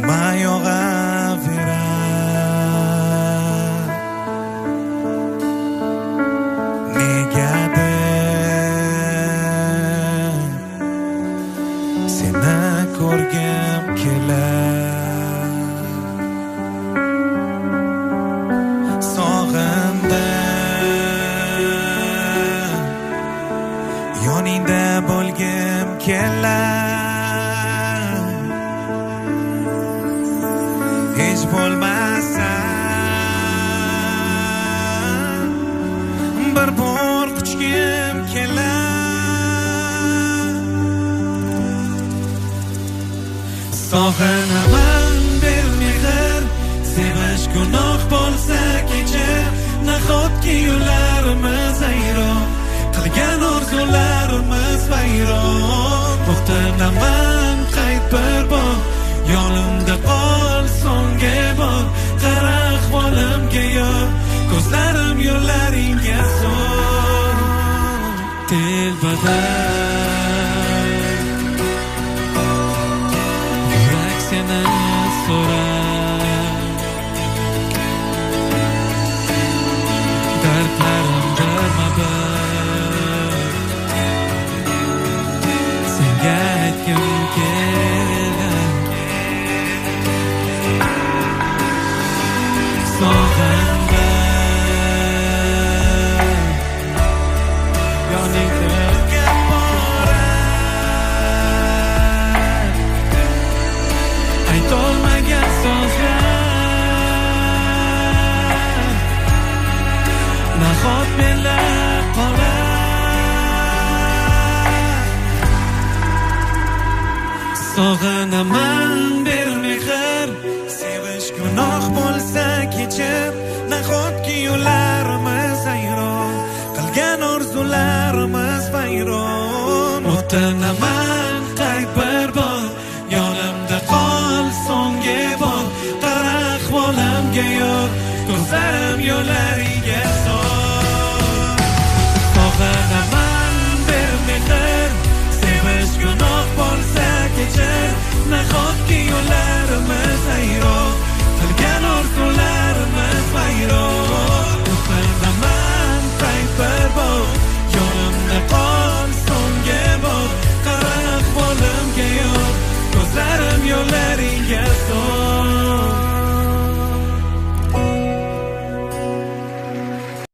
Yonma yog'averar negadir seni ko'rgim kelar sog'indim yoningda bo'lgim kelar hech bo'lmasa bir bor quchgim kelar sog'inaman ber mehr sevish gunoh bo'lsa kechir nahotki yo'llarimiz ayron qilgan orzularimiz vayron to'xtanaman qayt bir bor yonimda qol so'nggi bor qara ahvolimga yor ko'zlarim yo'llaringga so'r telbadan yurak seni so'rar dardlarim birma-bir senga aytgim keldi aytolmagan so'zlar nahot menlar qolar sog'inaman ber mehr sevish gunoh bo'lsa kechir nahotki yo'llarimiz ayron qilgan orzularimiz vayron o'tinaman qayt bir bor yonimda qol so'nggi bor qara ahvolimga yor ko'zlarim yo'lar